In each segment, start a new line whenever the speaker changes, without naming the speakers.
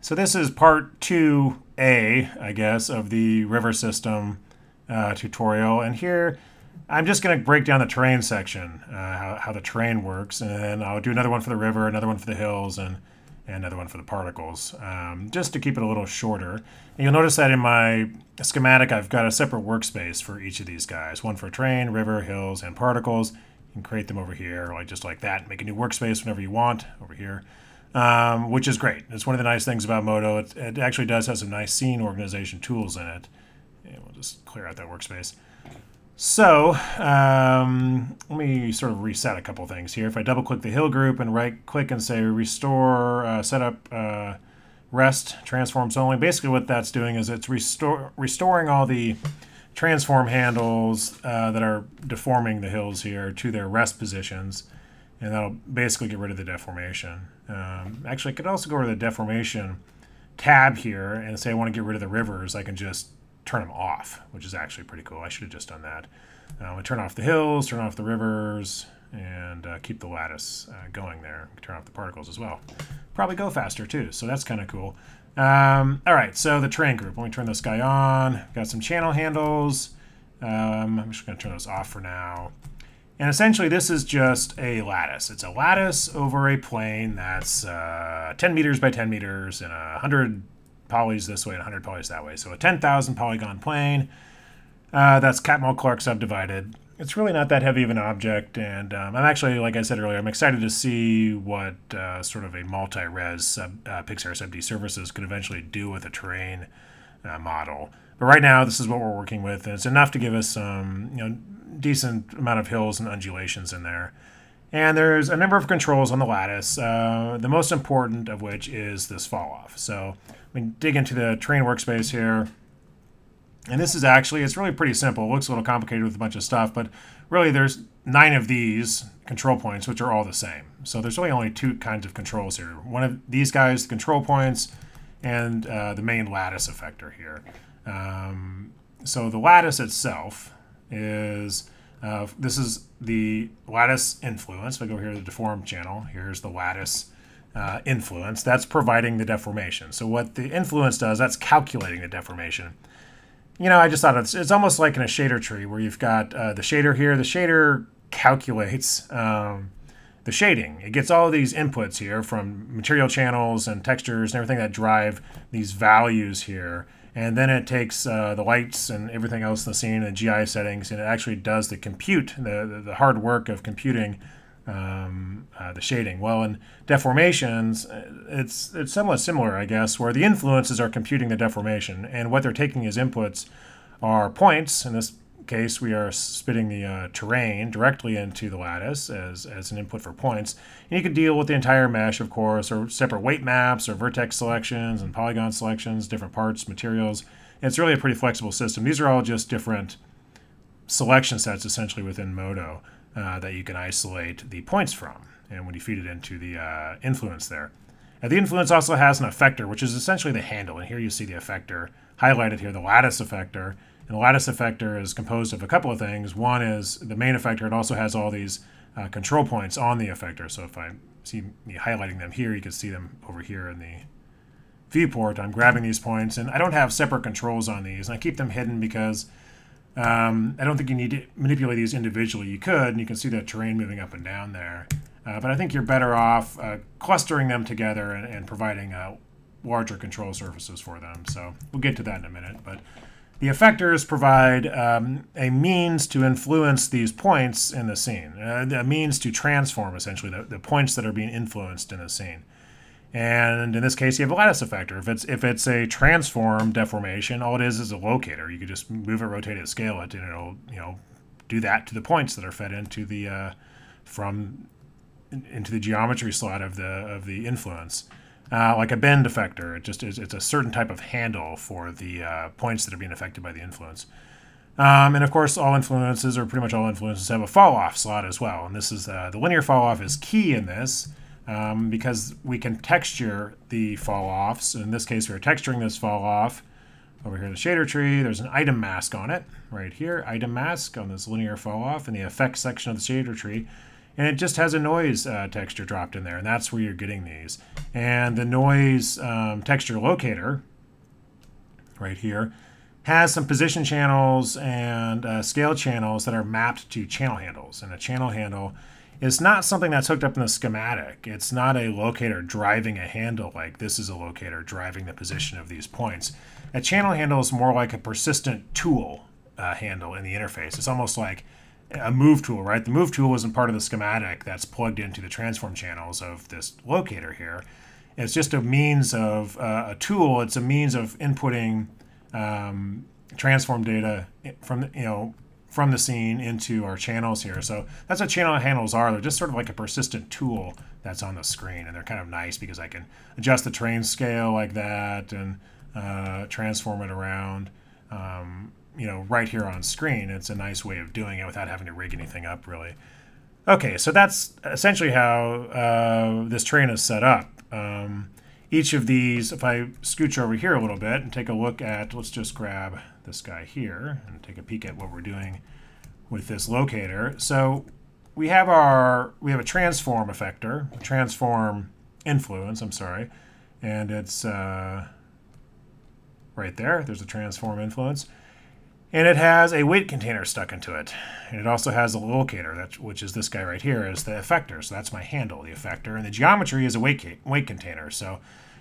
So this is part 2A, I guess, of the river system tutorial. And here I'm just going to break down the terrain section, how the terrain works. And then I'll do another one for the river, another one for the hills, and another one for the particles, just to keep it a little shorter. And you'll notice that in my schematic, I've got a separate workspace for each of these guys. One for terrain, river, hills, and particles. You can create them over here, like just like that. Make a new workspace whenever you want over here. Which is great. It's one of the nice things about Modo. It actually does have some nice scene organization tools in it. And we'll just clear out that workspace. So let me sort of reset a couple things here. If I double-click the hill group and right-click and say restore, setup, rest, transforms only, basically what that's doing is it's restoring all the transform handles that are deforming the hills here to their rest positions. And that'll basically get rid of the deformation. Actually, I could also go to the deformation tab here and say I want to get rid of the rivers. I can just turn them off, which is actually pretty cool. I should have just done that. I turn off the hills, turn off the rivers, and keep the lattice going there. Turn off the particles as well. Probably go faster too, so that's kind of cool. All right, so the terrain group. Let me turn this guy on. Got some channel handles. I'm just going to turn those off for now. And essentially, this is just a lattice. It's a lattice over a plane that's 10 meters by 10 meters and 100 polys this way and 100 polys that way. So a 10,000 polygon plane that's Catmull-Clark subdivided. It's really not that heavy of an object. And I'm actually, like I said earlier, I'm excited to see what sort of a multi-res Pixar SFD surfaces could eventually do with a terrain model. But right now, this is what we're working with. And it's enough to give us some, decent amount of hills and undulations in there. And there's a number of controls on the lattice, the most important of which is this falloff. So we can dig into the terrain workspace here. And this is actually, it's really pretty simple. It looks a little complicated with a bunch of stuff, but really there's 9 of these control points, which are all the same. So there's really only 2 kinds of controls here. One of these guys, the control points, and the main lattice effector here. So the lattice itself is, this is the lattice influence. If I go here to the deform channel, here's the lattice influence. That's providing the deformation. So what the influence does, that's calculating the deformation. I just thought it's almost like in a shader tree where you've got the shader here. The shader calculates the shading. It gets all of these inputs here from material channels and textures and everything that drive these values here. And then it takes the lights and everything else in the scene and the GI settings, and it actually does the compute, the hard work of computing the shading. Well, in deformations, it's somewhat similar, I guess, where the influences are computing the deformation, and what they're taking as inputs are points. In this case, we are spitting the terrain directly into the lattice as an input for points. And you can deal with the entire mesh, of course, or separate weight maps or vertex selections and polygon selections, different parts, materials. And it's really a pretty flexible system. These are all just different selection sets, essentially, within Modo that you can isolate the points from. And when you feed it into the influence there. Now, the influence also has an effector, which is essentially the handle. And here you see the effector highlighted here, the lattice effector. And the lattice effector is composed of a couple of things. One is the main effector. It also has all these control points on the effector. So if I see me highlighting them here, you can see them over here in the viewport. I'm grabbing these points, and I don't have separate controls on these. And I keep them hidden because I don't think you need to manipulate these individually. You could, and you can see the terrain moving up and down there. But I think you're better off clustering them together and providing larger control surfaces for them. So we'll get to that in a minute. But the effectors provide a means to influence these points in the scene, a means to transform, essentially, the points that are being influenced in the scene. And in this case, you have a lattice effector. If it's a transform deformation, all it is a locator. You could just move it, rotate it, scale it, and it'll do that to the points that are fed into the into the geometry slot of the influence. Like a bend effector, it's a certain type of handle for the points that are being affected by the influence. And of course, all influences, or pretty much all influences, have a falloff slot as well. And this is the linear falloff is key in this because we can texture the falloffs. In this case, we're texturing this falloff over here in the shader tree. There's an item mask on it right here, item mask on this linear falloff in the effects section of the shader tree. and it just has a noise texture dropped in there, and that's where you're getting these. And the noise texture locator right here has some position channels and scale channels that are mapped to channel handles. And a channel handle is not something that's hooked up in the schematic. It's not a locator driving a handle like this is a locator driving the position of these points. A channel handle is more like a persistent tool handle in the interface. It's almost like a move tool, right? The move tool isn't part of the schematic that's plugged into the transform channels of this locator here. It's just a means of a tool. It's a means of inputting transform data from the scene into our channels here. So that's what channel handles are. They're just sort of like a persistent tool that's on the screen, and they're kind of nice because I can adjust the train scale like that and transform it around right here on screen. It's a nice way of doing it without having to rig anything up really. Okay, so that's essentially how this train is set up. Each of these, if I scooch over here a little bit and take a look at, let's just grab this guy here and take a peek at what we're doing with this locator. So we have a transform effector, a transform influence, I'm sorry, and it's right there. There's a transform influence. And it has a weight container stuck into it. And it also has a locator, which is this guy right here, is the effector. So that's my handle, the effector. And the geometry is a weight container. So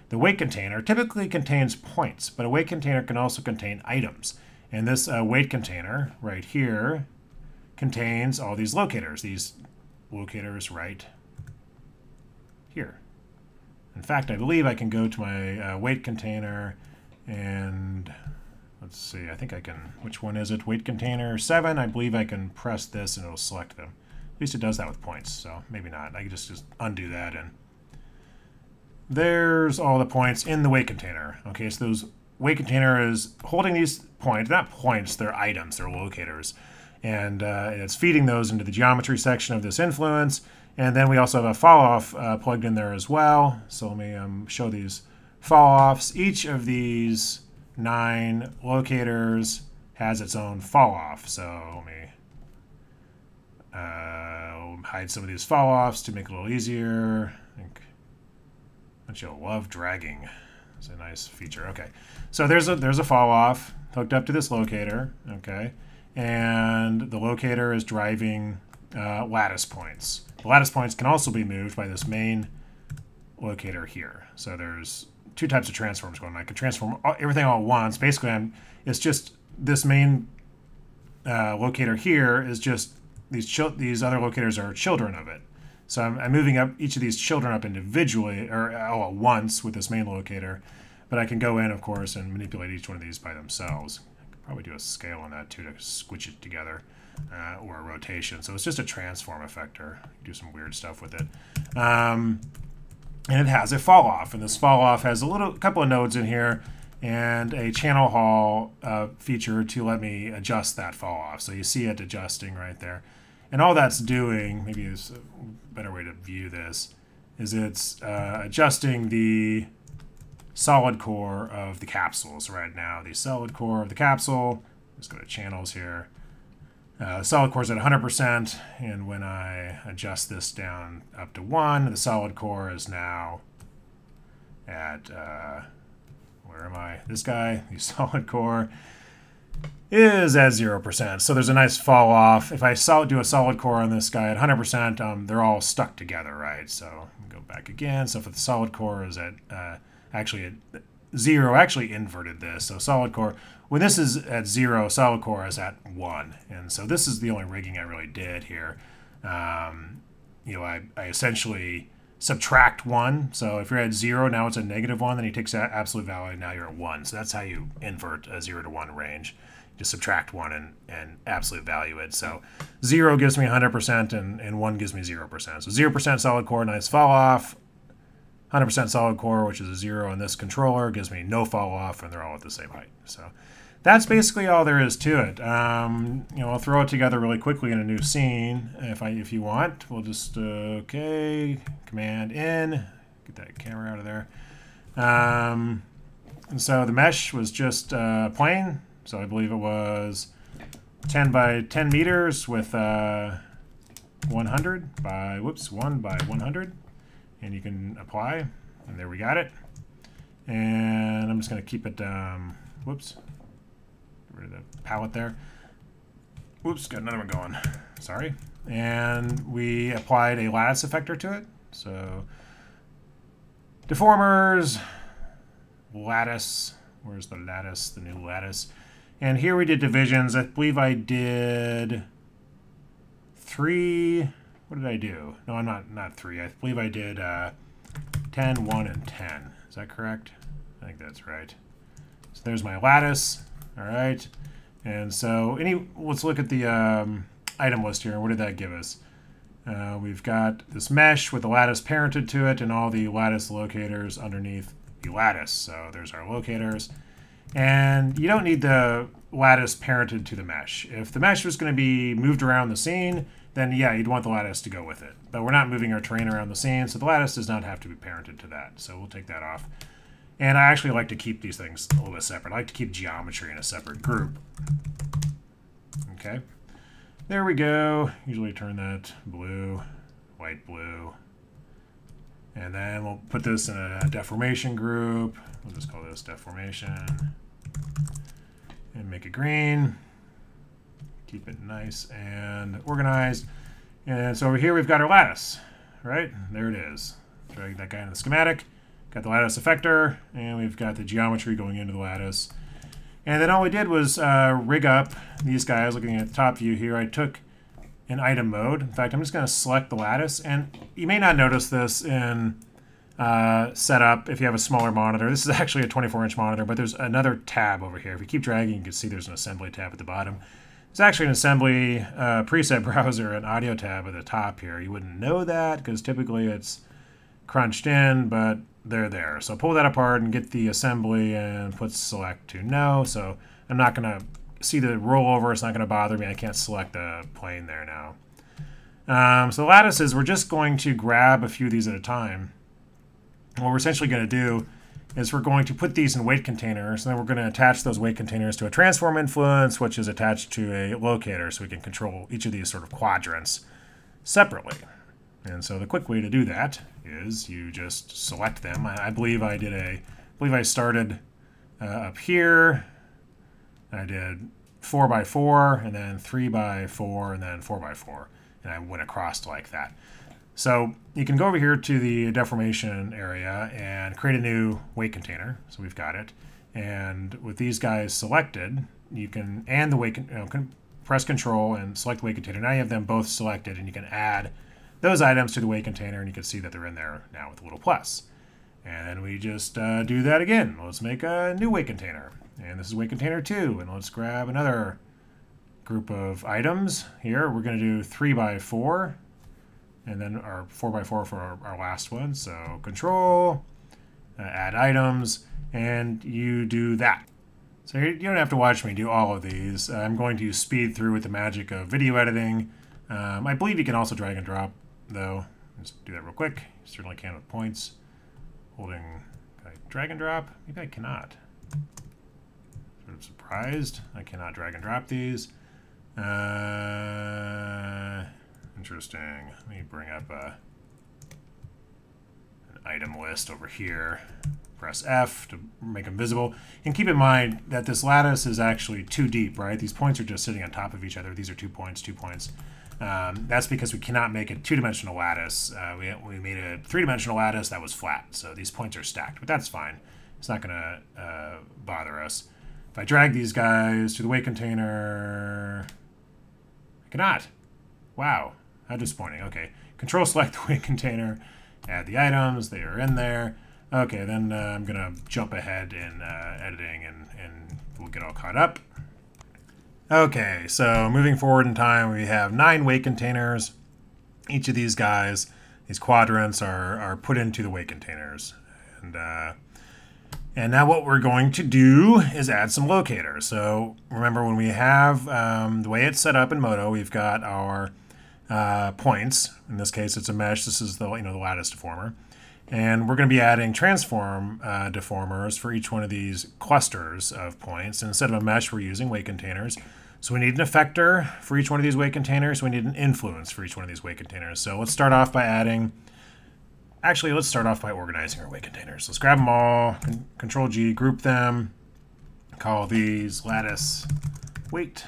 the weight container typically contains points, but a weight container can also contain items. And this weight container right here contains all these locators right here. In fact, I believe I can go to my weight container and let's see, I think I can, which one is it? Weight container 7. I believe I can press this and it'll select them. At least it does that with points, so maybe not. I can just undo that, and there's all the points in the weight container. Okay, so those weight container is holding these points, not points, they're items, they're locators. And it's feeding those into the geometry section of this influence. And then we also have a falloff plugged in there as well. So let me show these falloffs. Each of these 9 locators has its own falloff. So let me hide some of these falloffs to make it a little easier. I think don't you love dragging? It's a nice feature. Okay, so there's a falloff hooked up to this locator. Okay, and the locator is driving lattice points. The lattice points can also be moved by this main locator here. So there's 2 types of transforms going on. I can transform everything all at once. Basically, it's just this main locator here is just these other locators are children of it. So I'm moving up each of these children up individually or all at once with this main locator. But I can go in, of course, and manipulate each one of these by themselves. I could probably do a scale on that too to squitch it together or a rotation. So it's just a transform effector. Do some weird stuff with it. And it has a falloff, and this falloff has a couple of nodes in here and a channel hall feature to let me adjust that falloff. So you see it adjusting right there. And all that's doing, maybe there's a better way to view this, is it's adjusting the solid core of the capsules right now. The solid core of the capsule, let's go to channels here. Solid core is at 100%, and when I adjust this down up to 1, the solid core is now at, where am I? This guy, the solid core is at 0%. So there's a nice fall off. If I do a solid core on this guy at 100%, they're all stuck together, right? So go back again. So if the solid core is at actually at 0, actually inverted this. So solid core, when this is at 0, solid core is at 1. And so this is the only rigging I really did here. I essentially subtract 1. So if you're at 0, now it's a -1, then he takes that absolute value, now you're at 1. So that's how you invert a 0 to 1 range. Just subtract 1 and absolute value it. So 0 gives me 100% and 1 gives me 0%. So 0% solid core, nice fall off. 100% solid core, which is a 0 on this controller, gives me no fall off, and they're all at the same height. So that's basically all there is to it. I'll throw it together really quickly in a new scene if you want. We'll just okay, Command N, get that camera out of there. And so the mesh was just plain. So I believe it was 10 by 10 meters with 100 by, whoops, 1 by 100. And you can apply, and there we got it. And I'm just going to keep it, whoops, get rid of the palette there. Whoops, got another one going, sorry. And we applied a lattice effector to it. So deformers, lattice, where's the lattice, the new lattice. And here we did divisions. I believe I did 3. What did I do? No, I'm not 3. I believe I did 10, 1, and 10. Is that correct? I think that's right. So there's my lattice. All right. And so let's look at the item list here. What did that give us? We've got this mesh with the lattice parented to it and all the lattice locators underneath the lattice. So there's our locators. And you don't need the lattice parented to the mesh. If the mesh was going to be moved around the scene, then yeah, you'd want the lattice to go with it. But we're not moving our terrain around the scene, so the lattice does not have to be parented to that. So we'll take that off. And I actually like to keep these things a little bit separate. I like to keep geometry in a separate group. Okay. There we go. Usually turn that blue, white, blue. And then we'll put this in a deformation group. We'll just call this deformation. And make it green. Keep it nice and organized. And so over here we've got our lattice, right? There it is. Drag that guy into the schematic. Got the lattice effector, and we've got the geometry going into the lattice. And then all we did was rig up these guys. Looking at the top view here, I took an item mode. In fact, I'm just going to select the lattice, and you may not notice this in setup if you have a smaller monitor. This is actually a 24-inch monitor, but there's another tab over here. If you keep dragging, you can see there's an assembly tab at the bottom. It's actually an assembly preset browser and audio tab at the top here. You wouldn't know that because typically it's crunched in, but they're there. So pull that apart and get the assembly and put select to no. So I'm not going to see the rollover. It's not going to bother me. I can't select the plane there now. So the lattices, we're just going to grab a few of these at a time. What we're essentially going to do is we're going to put these in weight containers, and then we're going to attach those weight containers to a transform influence, which is attached to a locator, so we can control each of these sort of quadrants separately. And so the quick way to do that is you just select them. I believe I started up here. I did 4x4, and then 3x4, and then 4x4, and I went across like that. So you can go over here to the deformation area and create a new weight container. So we've got it. And with these guys selected, you can, and the weight, press Control and select the weight container. Now you have them both selected, and you can add those items to the weight container, and you can see that they're in there now with a little plus. And then we just do that again. Let's make a new weight container. And this is weight container 2. And let's grab another group of items. Here we're going to do 3x4. And then our 4x4 for our last one. So Control, add items, and you do that. So you don't have to watch me do all of these. I'm going to speed through with the magic of video editing. I believe you can also drag and drop, though. Just do that real quick. You certainly can with points. Holding, can I drag and drop? Maybe I cannot. Sort of surprised. I cannot drag and drop these. Interesting. Let me bring up an item list over here. Press F to make them visible. And keep in mind that this lattice is actually too deep, right? These points are just sitting on top of each other. These are 2 points, 2 points. That's because we cannot make a two-dimensional lattice. We made a three-dimensional lattice that was flat. So these points are stacked, but that's fine. It's not going to bother us. If I drag these guys to the weight container, I cannot. Wow. How disappointing. Okay. Control select the weight container, add the items, they are in there. Okay, then I'm going to jump ahead in editing and we'll get all caught up. Okay, so moving forward in time, we have 9 weight containers. Each of these guys, these quadrants, are put into the weight containers. And now what we're going to do is add some locators. So remember, when we have the way it's set up in Modo, we've got our points. In this case, it's a mesh. This is the the lattice deformer, and we're going to be adding transform deformers for each one of these clusters of points. And instead of a mesh, we're using weight containers. So we need an effector for each one of these weight containers. We need an influence for each one of these weight containers. So let's start off by adding, actually let's start off by organizing our weight containers. Let's grab them all, Control G, group them, call these lattice weight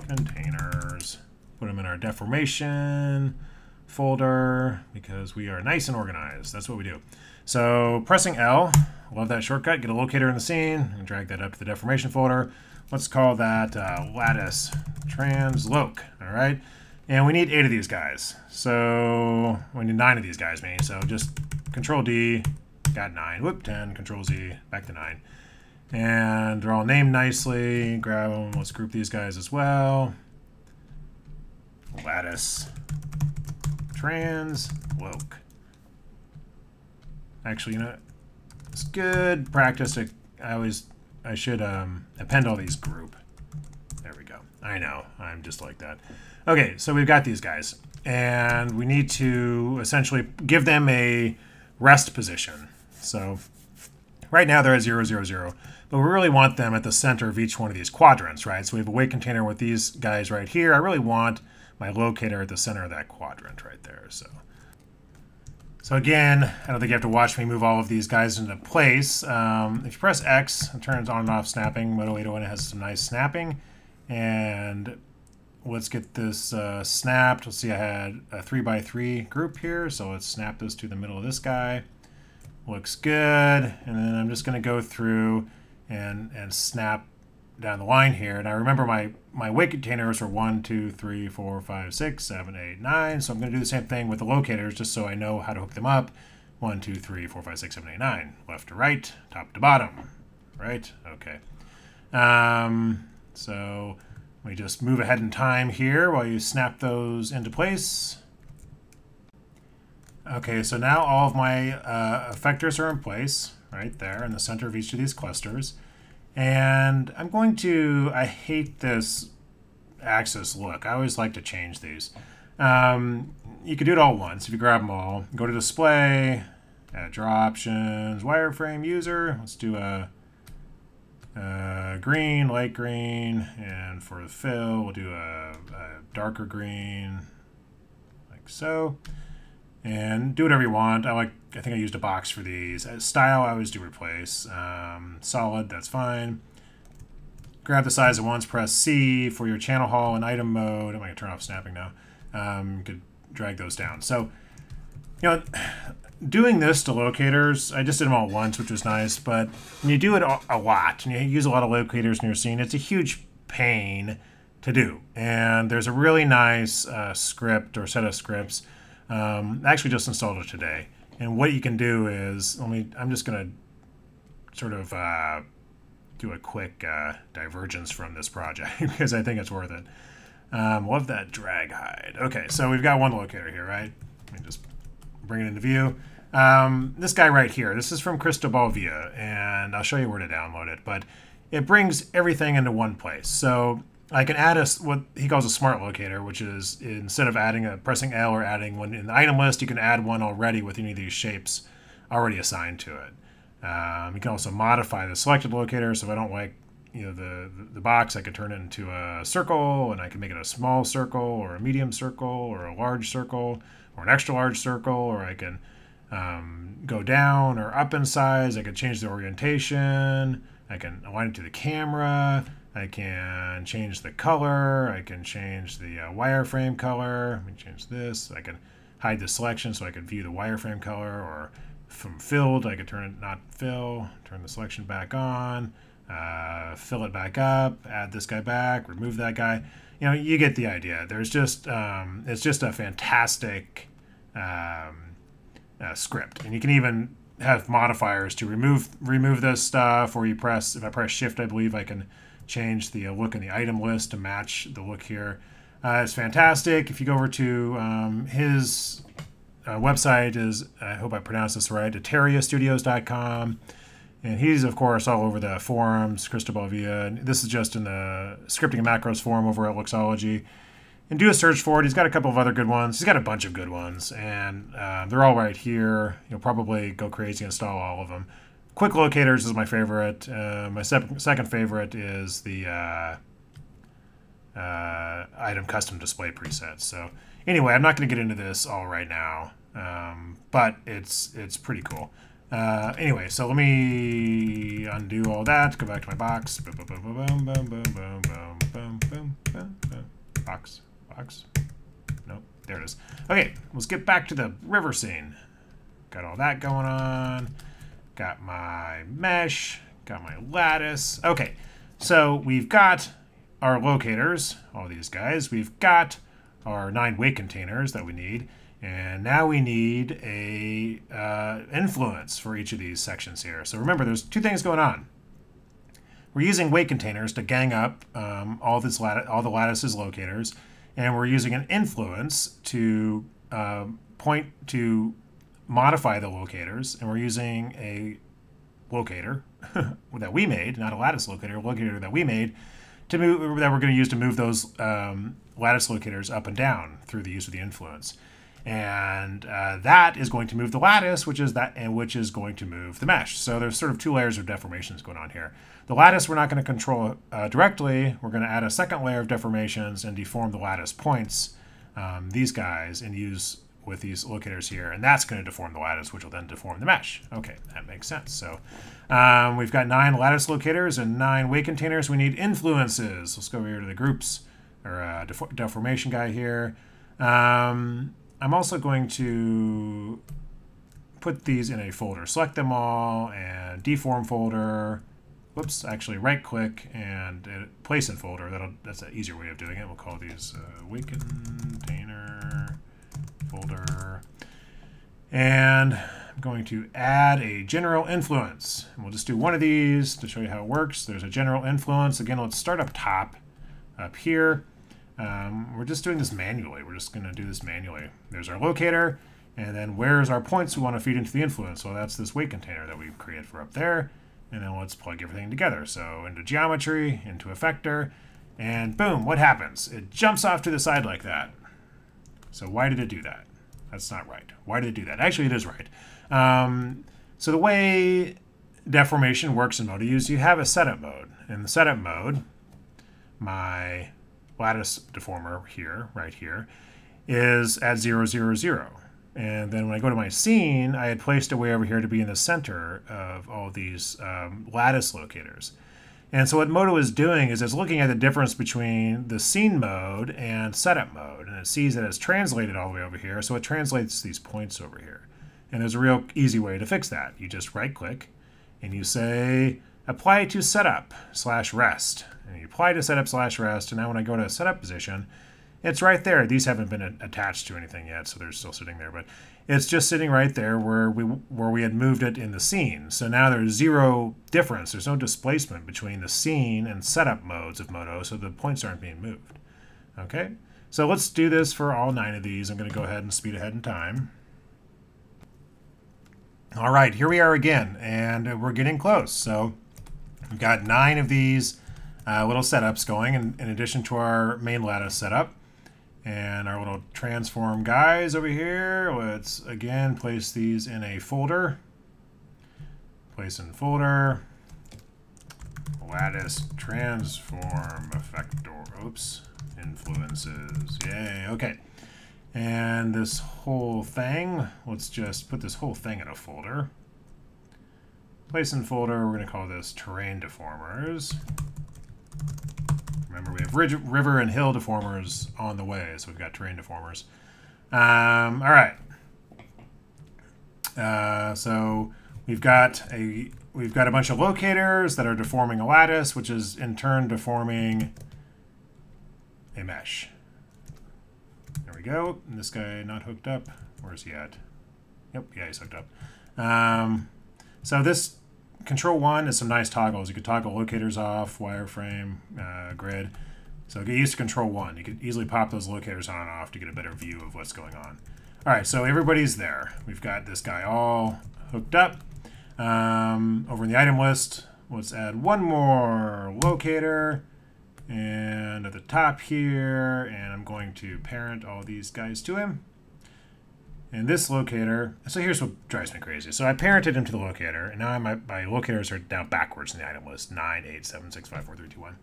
containers. Put them in our deformation folder because we are nice and organized. That's what we do. So pressing L, love that shortcut, get a locator in the scene and drag that up to the deformation folder. Let's call that lattice transloc, all right? And we need 8 of these guys. So we need 9 of these guys, maybe. So just Control D, got 9, whoop, 10, Control Z, back to 9. And they're all named nicely, grab them, let's group these guys as well. Lattice transloc. Actually, you know, it's good practice to, I should append all these group. There we go. I know, I'm just like that. Okay, so we've got these guys, and we need to essentially give them a rest position. So right now they're at 0, 0, 0, but we really want them at the center of each one of these quadrants, right? So we have a weight container with these guys right here. I really want my locator at the center of that quadrant right there. So again, I don't think you have to watch me move all of these guys into place. If you press X, it turns on and off snapping. Modo 801 has some nice snapping. And let's get this snapped. Let's see, I had a 3x3 group here, so let's snap this to the middle of this guy. Looks good. And then I'm just going to go through and snap down the line here. And I remember my weight containers are 1, 2, 3, 4, 5, 6, 7, 8, 9. So I'm going to do the same thing with the locators just so I know how to hook them up. 1, 2, 3, 4, 5, 6, 7, 8, 9. Left to right, top to bottom. Right? Okay. So we just move ahead in time here while you snap those into place. Okay, so now all of my effectors are in place right there in the center of each of these clusters. And I'm going to, I hate this axis look. I always like to change these. You can do it all once if you grab them all. Go to display, add draw options, wireframe user. Let's do a green, light green, and for the fill, we'll do a darker green, like so. And do whatever you want. I think I used a box for these. Style, I always do replace. Solid, that's fine. Grab the size at once, press C for your channel haul and item mode. I'm going to turn off snapping now. You could drag those down. So, you know, doing this to locators, I just did them all at once, which was nice. But when you do it a lot, and you use a lot of locators in your scene, it's a huge pain to do. And there's a really nice script or set of scripts. I actually just installed it today. And what you can do is, I'm just going to sort of do a quick divergence from this project because I think it's worth it. Love that drag hide. Okay, so we've got one locator here, right? Let me just bring it into view. This guy right here, this is from Cristobal Villa, and I'll show you where to download it, but it brings everything into one place. So I can add what he calls a smart locator, which is instead of pressing L or adding one in the item list, you can add one already with any of these shapes already assigned to it. You can also modify the selected locator. So if I don't like the box, I could turn it into a circle, and I can make it a small circle or a medium circle or a large circle or an extra large circle, or I can go down or up in size. I can change the orientation. I can align it to the camera. I can change the color. I can change the wireframe color. Let me change this. I can hide the selection so I can view the wireframe color, or from filled, I could turn it not fill, turn the selection back on, fill it back up, add this guy back, remove that guy. You know, you get the idea. There's just, it's just a fantastic script. And you can even have modifiers to remove this stuff, or if I press shift, I believe I can change the look in the item list to match the look here. It's fantastic. If you go over to his website is, I hope I pronounced this right, eteriastudios.com. And he's, of course, all over the forums, Cristobal Villa. This is just in the Scripting and Macros forum over at Luxology. And do a search for it. He's got a couple of other good ones. He's got a bunch of good ones. And they're all right here. You'll probably go crazy and install all of them. Quick Locators is my favorite. My second favorite is the item custom display presets. So anyway, I'm not going to get into this all right now, but it's pretty cool. Anyway, so let me undo all that. Go back to my box. Boom, boom, boom, boom, boom, boom, boom, boom, boom, boom, boom, boom. Box. Nope, there it is. Okay, let's get back to the river scene. Got all that going on. Got my mesh. Got my lattice. Okay, so we've got our locators, all these guys. We've got our 9 weight containers that we need. And now we need a influence for each of these sections here. So remember, there's 2 things going on. We're using weight containers to gang up all the lattice's locators, and we're using an influence to point to modify the locators, and we're using a locator that we made, not a lattice locator, a locator that we made to move, that we're going to use to move those lattice locators up and down through the use of the influence. And that is going to move the lattice, which is going to move the mesh. So there's sort of 2 layers of deformations going on here. The lattice we're not going to control directly. We're going to add a second layer of deformations and deform the lattice points, these guys, and use with these locators here. And that's going to deform the lattice, which will then deform the mesh. Okay, that makes sense. So we've got 9 lattice locators and 9 weight containers. We need influences. Let's go over here to the groups, or deformation guy here. I'm also going to put these in a folder. Select them all and deform folder. Whoops, actually right click and place in folder. That's an easier way of doing it. We'll call these weight container folder. And I'm going to add a general influence. And we'll just do one of these to show you how it works. There's a general influence. Again, let's start up top, up here. We're just doing this manually. We're just going to do this manually. There's our locator, and then where's our points we want to feed into the influence? So that's this weight container that we've created for up there. And then let's plug everything together. So into geometry, into effector, and boom, what happens? It jumps off to the side like that. So why did it do that? That's not right. Why did it do that? Actually, it is right. So the way deformation works in Modo is you have a setup mode. In the setup mode, my lattice deformer here, right here, is at 0, 0, 0. And then when I go to my scene, I had placed it way over here to be in the center of all these lattice locators. And so what Modo is doing is it's looking at the difference between the scene mode and setup mode. And it sees that it's translated all the way over here, so it translates these points over here. And there's a real easy way to fix that. You just right-click, and you say, apply to setup/rest. And you apply to setup/rest, and now when I go to setup position, it's right there. These haven't been attached to anything yet, so they're still sitting there. But it's just sitting right there where we had moved it in the scene. So now there's 0 difference. There's no displacement between the scene and setup modes of Modo, so the points aren't being moved. Okay, so let's do this for all 9 of these. I'm going to go ahead and speed ahead in time. All right, here we are again, and we're getting close. So we've got 9 of these little setups going in addition to our main lattice setup. And our little transform guys over here, let's again place these in a folder. Place in folder. Lattice transform effector. Oops. Influences. Yay. Okay. And this whole thing, let's just put this whole thing in a folder. Place in folder, we're going to call this terrain deformers. Remember, we have river and hill deformers on the way, so we've got terrain deformers. All right. So we've got a bunch of locators that are deforming a lattice, which is in turn deforming a mesh. There we go. And this guy not hooked up. Where's he at? Yep, yeah, he's hooked up. So this Control 1 is some nice toggles. You could toggle locators off, wireframe, grid. So get used to Control 1. You could easily pop those locators on and off to get a better view of what's going on. All right, so everybody's there. We've got this guy all hooked up. Over in the item list, let's add one more locator. And at the top here, and I'm going to parent all these guys to him. And this locator, so here's what drives me crazy. So I parented him to the locator, and now my locators are now backwards in the item list. 9, 8, 7, 6, 5, 4, 3, 2, 1.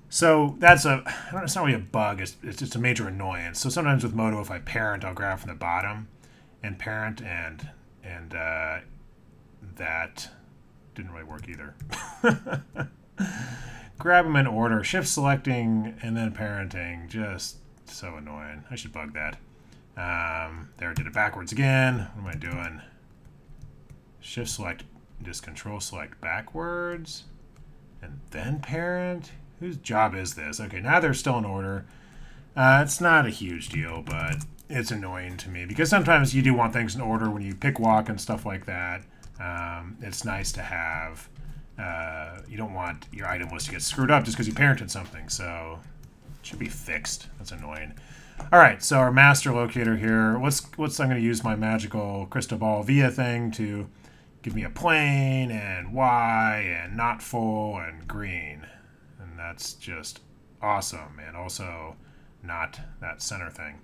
So that's it's not really a bug, it's just a major annoyance. So sometimes with Modo, if I parent, I'll grab from the bottom and parent, and that didn't really work either. Grab them in order, shift selecting, and then parenting, just so annoying. I should bug that. There, I did it backwards again. What am I doing? Shift select, just control select backwards, and then parent. Whose job is this? Okay, now they're still in order. It's not a huge deal, but it's annoying to me because sometimes you do want things in order when you pick walk and stuff like that. It's nice to have. You don't want your item list to get screwed up just because you parented something, so it should be fixed. That's annoying. All right, so our master locator here. I'm going to use my magical crystal ball via thing to give me a plane and Y and not full and green. And that's just awesome. And also not that center thing.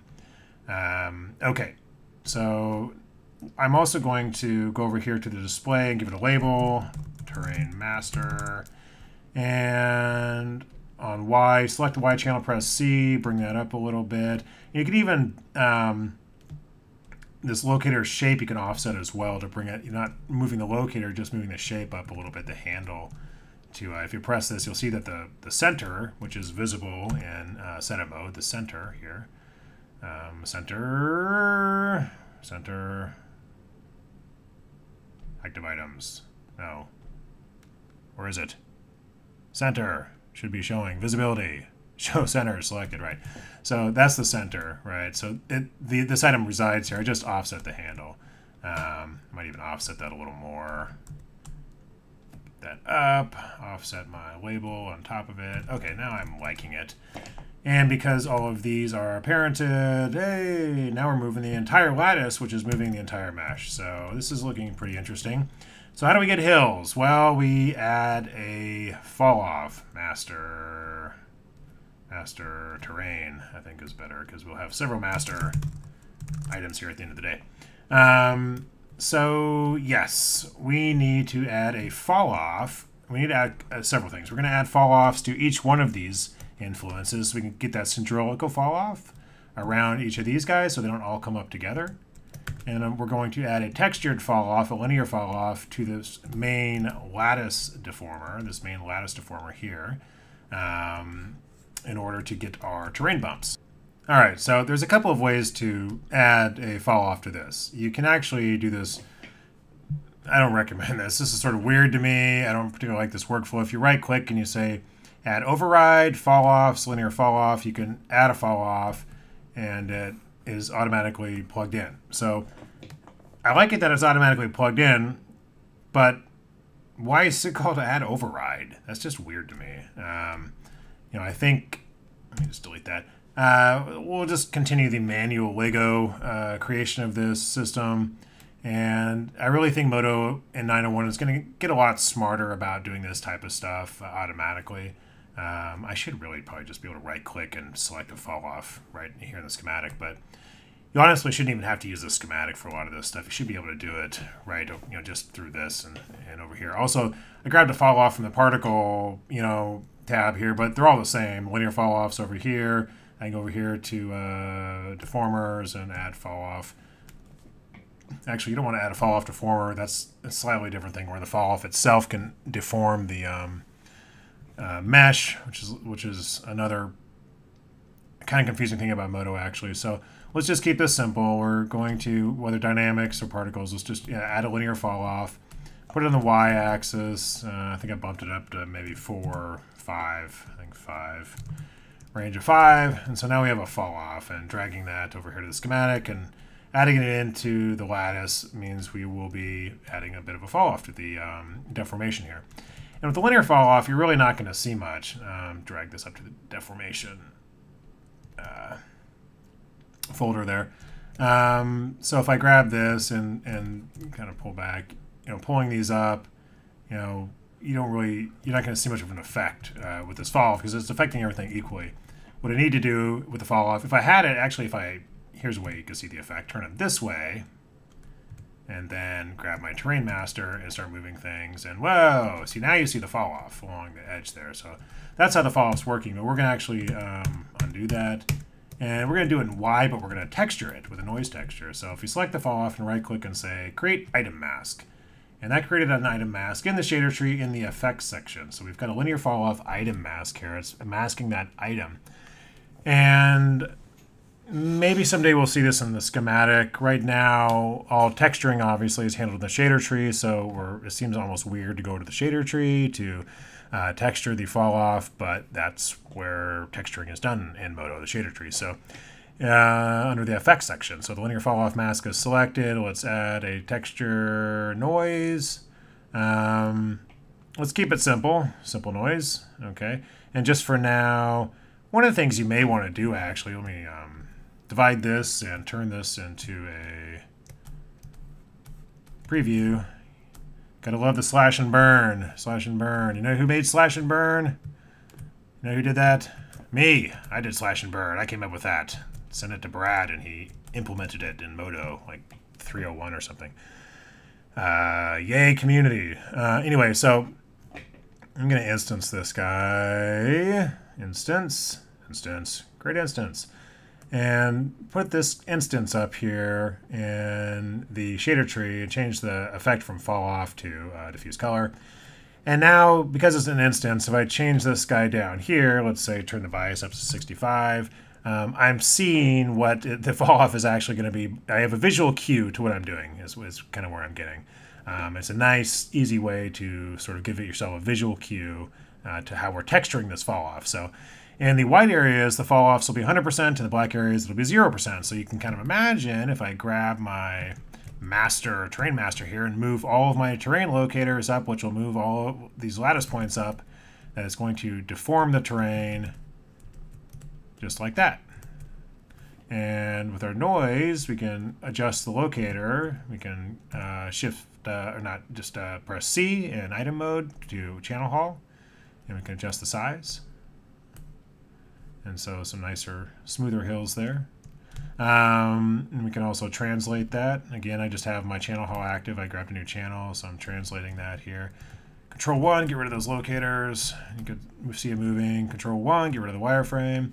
Okay, so I'm also going to go over here to the display and give it a label, terrain master, and on Y, select the Y channel, press C, bring that up a little bit. You can even, this locator shape you can offset as well to bring it, you're not moving the locator, just moving the shape up a little bit, the handle. To if you press this, you'll see that the center, which is visible in setup mode, the center here, center, active items, no, where is it? Center should be showing visibility, show center selected, right? So that's the center, right? So this item resides here. I just offset the handle. Might even offset that a little more. That up, offset my label on top of it. Okay, now I'm liking it. And because all of these are parented, hey, now we're moving the entire lattice, which is moving the entire mesh. So this is looking pretty interesting. So how do we get hills? Well, we add a falloff master terrain, I think is better, because we'll have several master items here at the end of the day. So yes, we need to add a falloff. We need to add several things. We're going to add falloffs to each one of these influences so we can get that centrilocal falloff around each of these guys so they don't all come up together. And we're going to add a textured falloff, a linear falloff, to this main lattice deformer, here, in order to get our terrain bumps. All right, so there's a couple of ways to add a falloff to this. You can actually do this. I don't recommend this. This is sort of weird to me. I don't particularly like this workflow. If you right-click and you say add override, falloffs, linear falloff, you can add a falloff, and it is automatically plugged in. So I like it that it's automatically plugged in, but why is it called add override? That's just weird to me. I think, let me just delete that. We'll just continue the manual Lego creation of this system. And I really think Modo in 901 is going to get a lot smarter about doing this type of stuff automatically. I should really probably just be able to right-click and select a falloff right here in the schematic, but you honestly shouldn't even have to use the schematic for a lot of this stuff. You should be able to do it right, just through this and over here. Also, I grabbed a falloff from the particle, tab here, but they're all the same. Linear falloffs over here. I can go over here to deformers and add falloff. Actually, you don't want to add a falloff deformer. That's a slightly different thing where the falloff itself can deform the mesh, which is another kind of confusing thing about Modo, actually. So let's just keep this simple. We're going to, whether dynamics or particles, let's just add a linear falloff, put it on the y-axis. I think I bumped it up to maybe 4, 5, I think 5. Range of 5, and so now we have a falloff, and dragging that over here to the schematic and adding it into the lattice means we will be adding a bit of a falloff to the deformation here. And with the linear falloff, you're really not going to see much. Drag this up to the deformation folder there. So if I grab this and kind of pull back, pulling these up, you're not going to see much of an effect with this falloff because it's affecting everything equally. What I need to do with the falloff, if I had it, actually, here's a way you can see the effect. Turn it this way, and then grab my terrain master and start moving things. And whoa, see, now you see the fall off along the edge there. So that's how the fall off's working. But we're going to actually undo that. And we're going to do it in Y, but we're going to texture it with a noise texture. So if you select the fall off and right click and say create item mask, and that created an item mask in the shader tree in the effects section. So we've got a linear fall off item mask here. It's masking that item. And maybe someday we'll see this in the schematic. Right now, all texturing obviously is handled in the shader tree, so it seems almost weird to go to the shader tree to texture the fall off, but that's where texturing is done in Modo, the shader tree. So under the effects section, so the linear fall off mask is selected. Let's add a texture noise. Let's keep it simple noise. Okay, and just for now, one of the things you may want to do actually, let me divide this and turn this into a preview. Gotta love the slash and burn. Slash and burn. You know who made slash and burn? You know who did that? Me. I did slash and burn. I came up with that. Sent it to Brad and he implemented it in Modo, like 301 or something. Yay, community. Anyway, so I'm gonna instance this guy. Instance. Great instance. And put this instance up here in the shader tree and change the effect from fall off to diffuse color. And now, because it's an instance, if I change this guy down here, let's say turn the bias up to 65, I'm seeing what the fall off is actually going to be. I have a visual cue to what I'm doing is kind of where I'm getting. It's a nice, easy way to sort of give yourself a visual cue to how we're texturing this fall off. So in the white areas, the fall offs will be 100%, and the black areas, it'll be 0%. So you can kind of imagine if I grab my terrain master here and move all of my terrain locators up, which will move all of these lattice points up, that it's going to deform the terrain just like that. And with our noise, we can adjust the locator. We can press C in item mode to channel hall, and we can adjust the size. And so some nicer, smoother hills there. And we can also translate that. Again, I just have my channel hall active. I grabbed a new channel, so I'm translating that here. Control 1, get rid of those locators. You could see it moving. Control 1, get rid of the wireframe.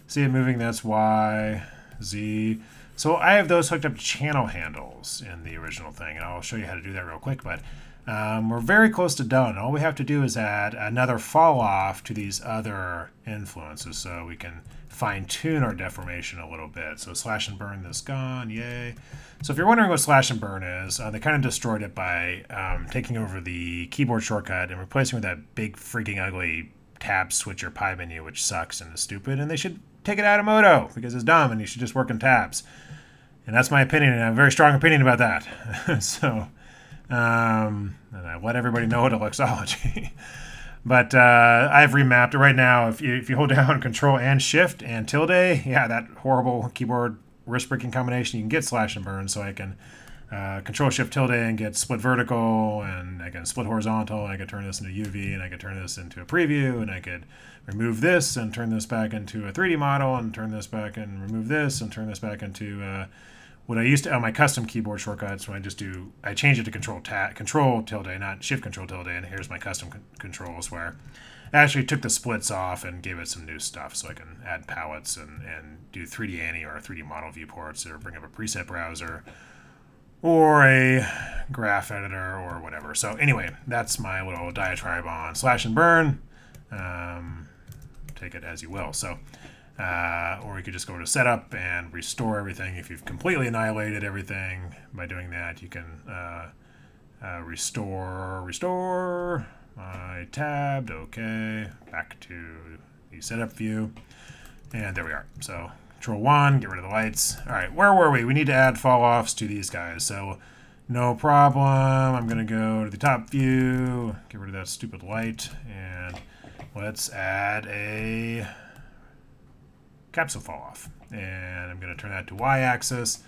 See it moving, that's Y, Z. So I have those hooked up to channel handles in the original thing, and I'll show you how to do that real quick. But we're very close to done. All we have to do is add another fall off to these other influences so we can fine tune our deformation a little bit. So slash and burn this gone, yay. So if you're wondering what slash and burn is, they kind of destroyed it by taking over the keyboard shortcut and replacing it with that big freaking ugly tab switcher pie menu, which sucks and is stupid, and they should take it out of Modo because it's dumb and you should just work in tabs. And that's my opinion, and I have a very strong opinion about that. So and I let everybody know it at Luxology. But I've remapped it right now. If you hold down Control and Shift and tilde, yeah, that horrible keyboard wrist-breaking combination, you can get slash and burn. So I can Control Shift tilde and get split vertical, and I can split horizontal, and I can turn this into UV, and I can turn this into a preview, and I could remove this and turn this back into a 3D model, and turn this back and remove this and turn this back into what I used to on my custom keyboard shortcuts. When I change it to Control tilde, not Shift Control tilde, and here's my custom controls where I actually took the splits off and gave it some new stuff, so I can add palettes and do 3D Annie or 3D model viewports, or bring up a preset browser or a graph editor or whatever. So anyway, that's my little diatribe on slash and burn. Take it as you will. So. Or you could just go to setup and restore everything. If you've completely annihilated everything, by doing that you can restore. I tabbed, okay, back to the setup view, and there we are. So Control 1, get rid of the lights. All right, where were we? We need to add fall offs to these guys. So no problem. I'm gonna go to the top view, get rid of that stupid light, and let's add a capsule fall off, and I'm going to turn that to y-axis.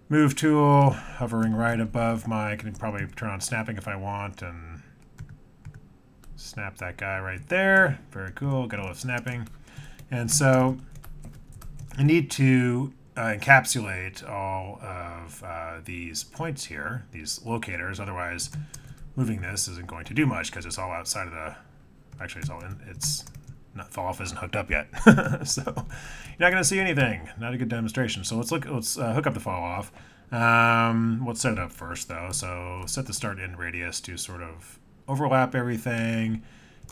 Move tool, hovering right above I can probably turn on snapping if I want, and snap that guy right there. Very cool, gotta love snapping. And so I need to encapsulate all of these points here, these locators. Otherwise, moving this isn't going to do much because it's all outside of the. Actually, it's all in. It's not, Falloff isn't hooked up yet, so you're not going to see anything. Not a good demonstration. So let's look. Let's hook up the Falloff. Let's set it up first, though. So set the start end radius to sort of overlap everything,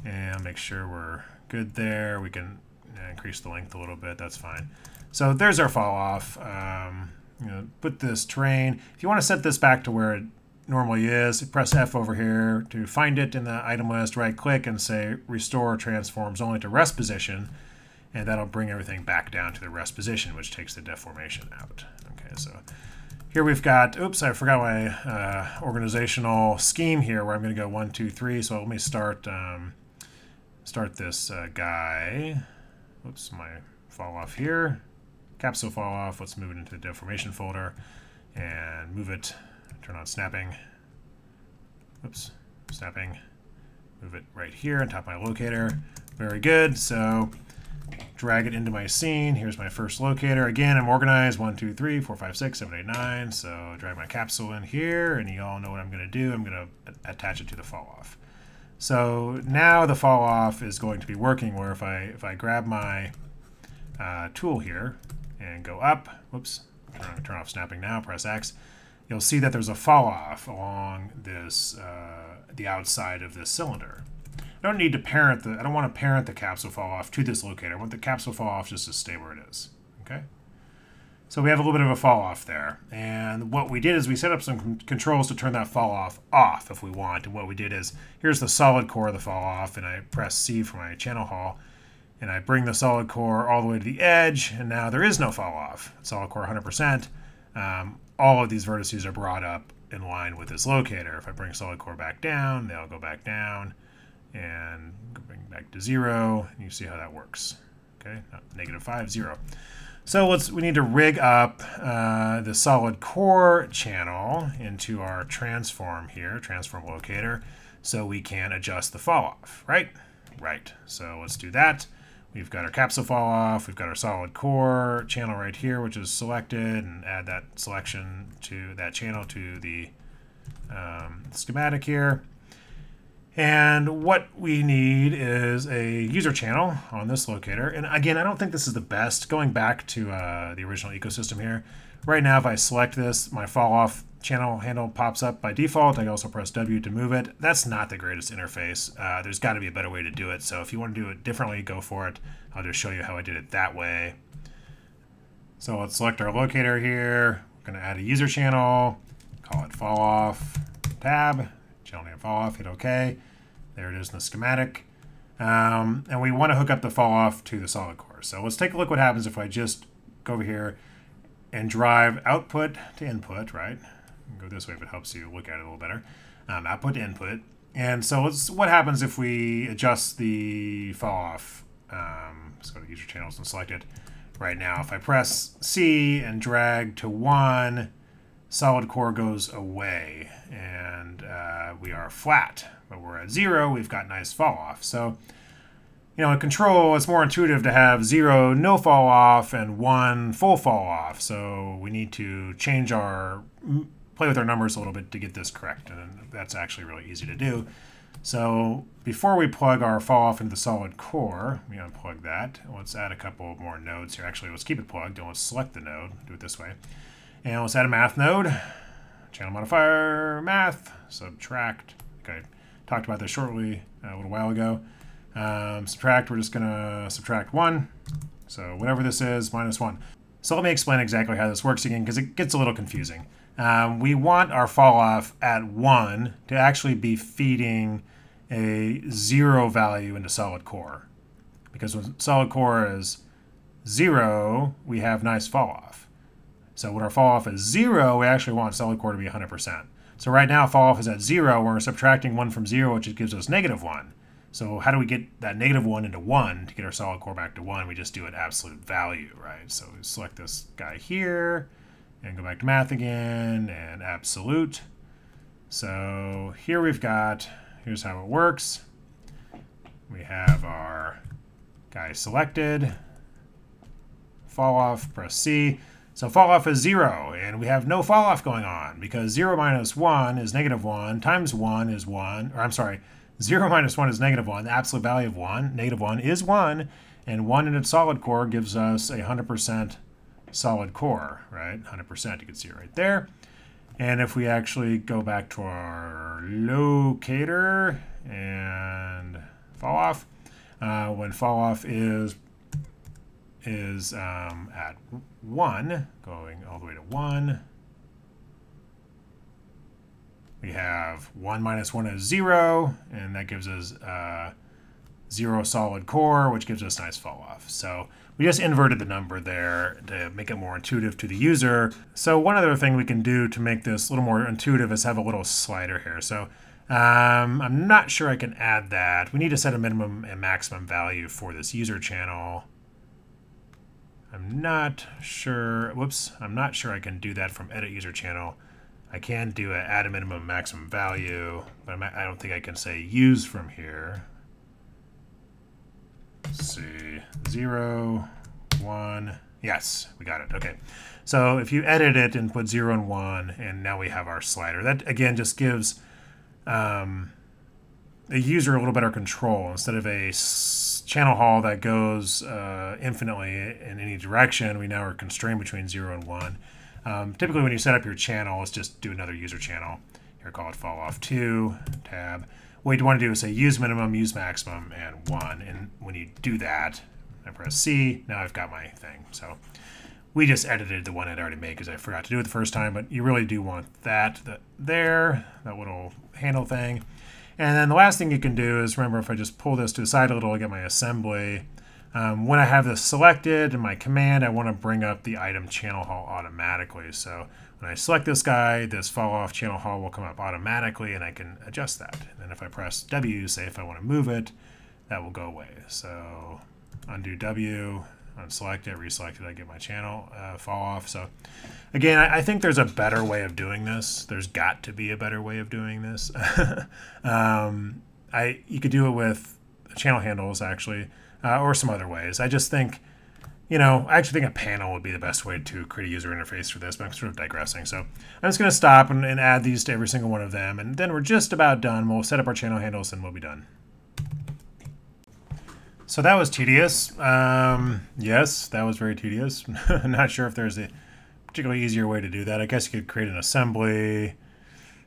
and make sure we're good there. We can increase the length a little bit. That's fine. So there's our Falloff. Put this terrain. If you want to set this back to where it normally is, press F over here to find it in the item list. Right click and say restore transforms only to rest position, and that'll bring everything back down to the rest position, which takes the deformation out. Okay, so here we've got, oops, I forgot my organizational scheme here where I'm going to go 1, 2, 3. So let me start this guy. Oops, my Falloff here. Capsule Falloff. Let's move it into the deformation folder and move it. Turn on snapping. Oops, snapping. Move it right here on top of my locator. Very good. So drag it into my scene. Here's my first locator. Again, I'm organized 1, 2, 3, 4, 5, 6, 7, 8, 9. So drag my capsule in here, and you all know what I'm going to do. I'm going to attach it to the Falloff. So now the Falloff is going to be working where if I grab my tool here and go up, whoops, turn off snapping now, press X, you'll see that there's a Falloff along this the outside of this cylinder. I don't need to parent I don't want to parent the capsule Falloff to this locator. I want the capsule Falloff just to stay where it is. Okay. So we have a little bit of a Falloff there. And what we did is we set up some controls to turn that Falloff off if we want. And what we did is, here's the solid core of the Falloff, and I press C for my channel haul, and I bring the solid core all the way to the edge, and now there is no Falloff. Solid core 100%. All of these vertices are brought up in line with this locator. If I bring solid core back down, they'll go back down, and bring back to 0, and you see how that works. Okay, -5, 0. So we need to rig up the solid core channel into our transform here, transform locator, so we can adjust the Falloff, right? Right. So let's do that. We've got our capsule Falloff, we've got our solid core channel right here, which is selected, and add that selection to that channel to the schematic here. And what we need is a user channel on this locator. And again, I don't think this is the best. Going back to the original ecosystem here, right now if I select this, my Falloff channel handle pops up by default. I can also press W to move it. That's not the greatest interface. There's got to be a better way to do it. So if you want to do it differently, go for it. I'll just show you how I did it that way. So let's select our locator here. We're going to add a user channel, call it Falloff tab, channel name Falloff, hit OK. There it is in the schematic. And we want to hook up the Falloff to the solid core. So let's take a look what happens if I just go over here and drive output to input, right? Go this way if it helps you look at it a little better. Output to input. And so what happens if we adjust the Falloff? Let's go to user channels and select it right now. If I press C and drag to 1, solid core goes away, and we are flat. But we're at 0, we've got nice Falloff. So, you know, in control, it's more intuitive to have 0, no Falloff, and 1, full Falloff. So we need to play with our numbers a little bit to get this correct, and that's actually really easy to do. So before we plug our Falloff into the solid core, we unplug that. Let's add a couple more nodes here. Actually, let's keep it plugged, and let's select the node. Do it this way. And let's add a math node. Channel modifier, math, subtract. Okay. Talked about this shortly a little while ago. Subtract, we're just going to subtract 1. So whatever this is, -1. So let me explain exactly how this works again, because it gets a little confusing. We want our Falloff at 1 to actually be feeding a 0 value into solid core. Because when solid core is 0, we have nice Falloff. So when our Falloff is 0, we actually want solid core to be 100%. So right now, Falloff is at 0. We're subtracting 1 from 0, which gives us -1. So how do we get that -1 into 1 to get our solid core back to 1? We just do an absolute value, right? So we select this guy here and go back to math again and absolute. So here here's how it works. We have our guy selected, Falloff, press C. So falloff is 0, and we have no falloff going on because 0 minus 1 is negative 1 times 1 is 1, or I'm sorry, 0 minus 1 is negative 1. The absolute value of 1, negative 1, is 1, and 1 in its solid core gives us a 100% solid core, right? 100%, you can see it right there. And if we actually go back to our locator and falloff, when falloff is at 1, going all the way to 1, we have 1 minus 1 is 0, and that gives us 0 solid core, which gives us nice falloff. So we just inverted the number there to make it more intuitive to the user. So one other thing we can do to make this a little more intuitive is have a little slider here. So I'm not sure I can add that. We need to set a minimum and maximum value for this user channel. I'm not sure I can do that from edit user channel. I can do an add a minimum maximum value, but I don't think I can say use from here. Let's see, 0, 1, yes, we got it, okay. So if you edit it and put 0 and 1, and now we have our slider. That, again, just gives a user a little better control. Instead of a channel hall that goes infinitely in any direction, we now are constrained between 0 and 1. Typically when you set up your channel, let's just do another user channel. Here, call it falloff2, tab. What you want to do is say use minimum, use maximum, and 1. And when you do that, I press C, now I've got my thing. So we just edited the one I'd already made because I forgot to do it the first time, but you really do want that that little handle thing. And then the last thing you can do is, remember, if I just pull this to the side a little, I get my assembly. When I have this selected in my command, I want to bring up the item channel hall automatically. So when I select this guy, this falloff channel hall will come up automatically, and I can adjust that. And then if I press W, say if I want to move it, that will go away. So undo W, unselect it, reselect it, I get my channel falloff. So again, I think there's a better way of doing this. There's got to be a better way of doing this. You could do it with channel handles, actually. Or some other ways. I just think, I actually think a panel would be the best way to create a user interface for this, but I'm sort of digressing. So I'm just going to stop and add these to every single one of them, and then we're just about done. We'll set up our channel handles, and we'll be done. So that was tedious. Yes, that was very tedious. I'm not sure if there's a particularly easier way to do that. I guess you could create an assembly,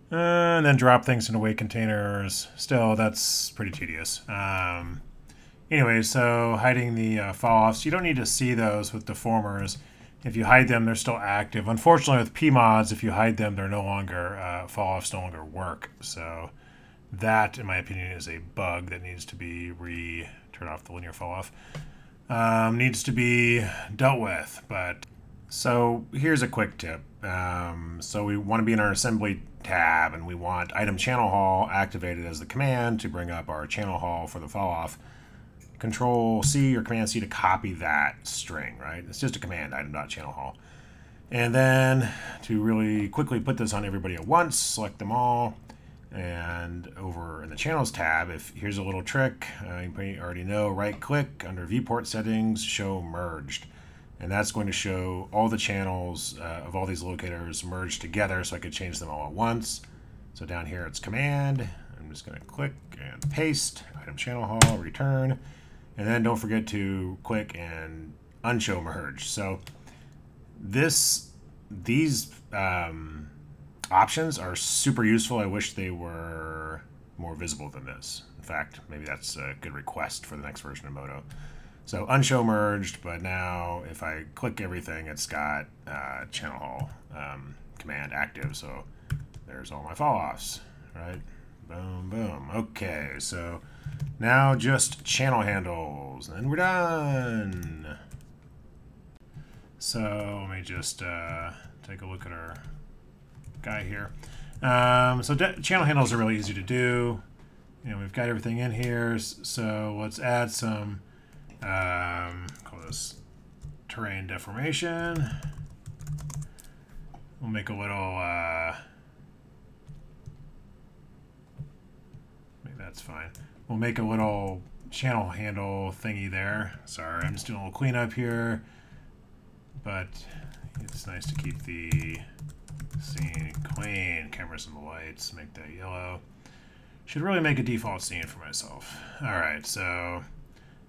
and then drop things into weight containers. Still, that's pretty tedious. Anyway, so hiding the falloffs, you don't need to see those with deformers. If you hide them, they're still active. Unfortunately, with PMods, if you hide them, they're no longer, falloffs no longer work. So that, in my opinion, is a bug that needs to be turn off the linear falloff. Needs to be dealt with. But so here's a quick tip. So we want to be in our assembly tab, and we want item channel hall activated as the command to bring up our channel hall for the falloff. Control C or Command C to copy that string, right? It's just a command, item.channel hall. And then to really quickly put this on everybody at once, select them all. And over in the channels tab, here's a little trick, you may already know, right click under viewport settings, show merged. And that's going to show all the channels of all these locators merged together, so I could change them all at once. So down here it's command. I'm just going to click and paste, item channel hall, return. And then don't forget to click and unshow merge. So these options are super useful. I wish they were more visible than this. In fact, maybe that's a good request for the next version of Modo. So unshow merged, but now if I click everything, it's got channel hall command active. So there's all my falloffs, right? Boom, boom. Okay, so now just channel handles, and we're done. So let me just take a look at our guy here. So channel handles are really easy to do. We've got everything in here. So let's add some, call this terrain deformation. We'll make a little, maybe that's fine. We'll make a little channel handle thingy there. Sorry, I'm just doing a little cleanup here. But It's nice to keep the scene clean. Cameras and the lights, make that yellow. Should really make a default scene for myself. All right, so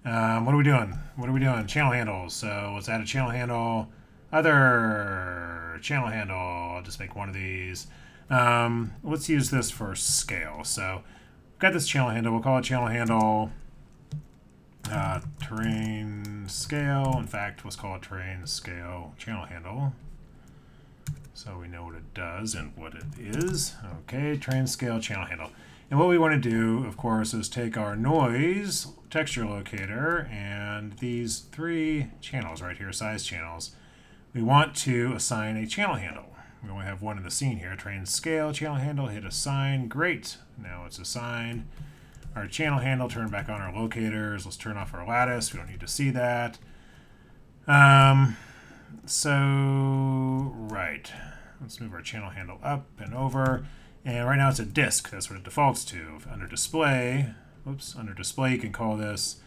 what are we doing? What are we doing? Channel handles. So let's add a channel handle. Other channel handle. I'll just make one of these. Let's use this for scale. So we've got this channel handle. We'll call it channel handle terrain scale. In fact, let's call it terrain scale channel handle, so we know what it does and what it is. Okay, terrain scale channel handle. And what we want to do, of course, is take our noise texture locator and these 3 channels right here, size channels. We want to assign a channel handle. We only have one in the scene here. Terrain scale channel handle, hit assign. Great. Now it's assigned. Our channel handle, turn back on our locators. Let's turn off our lattice. We don't need to see that. Right. Let's move our channel handle up and over. And right now it's a disk. That's what it defaults to. Under display, under display you can call this.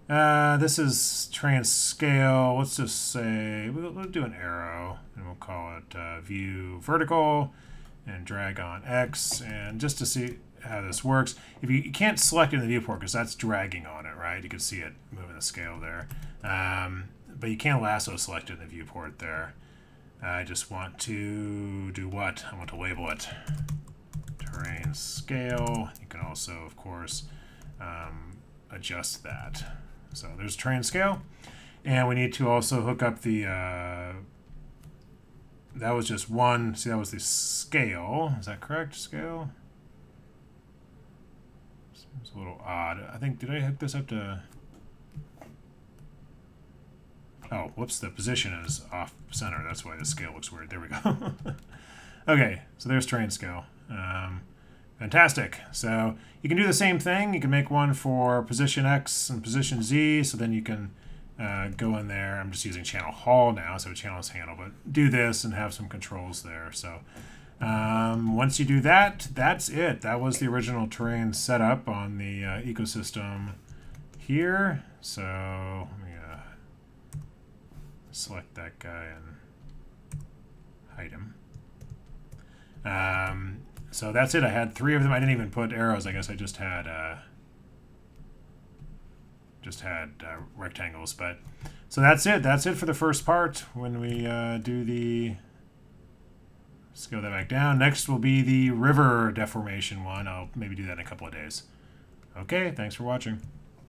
This is terrain scale. Let's just say, we'll do an arrow. And we'll call it view vertical. And drag on X. And just to see how this works, if you can't select it in the viewport because that's dragging on it, right? You can see it moving the scale there. But you can't lasso select it in the viewport there. I just want to do what? I want to label it terrain scale. You can also, of course, adjust that. So there's terrain scale. And we need to also hook up the, that was just one, see that was the scale. Is that correct, scale? It's a little odd. I think, did I hook this up to... Oh, whoops, the position is off center. That's why the scale looks weird. There we go. Okay, so there's terrain scale. Fantastic. So you can do the same thing. You can make one for position X and position Z, so then you can go in there. I'm just using channel haul now, so channels handle, but do this and have some controls there. So once you do that, that's it. That was the original terrain setup on the ecosystem here. So let me select that guy and hide him. So that's it. I had 3 of them. I didn't even put arrows. I guess I just had rectangles. But so that's it. That's it for the first part. When we do the scale that back down, next will be the river deformation one. I'll maybe do that in a couple of days. Okay, thanks for watching.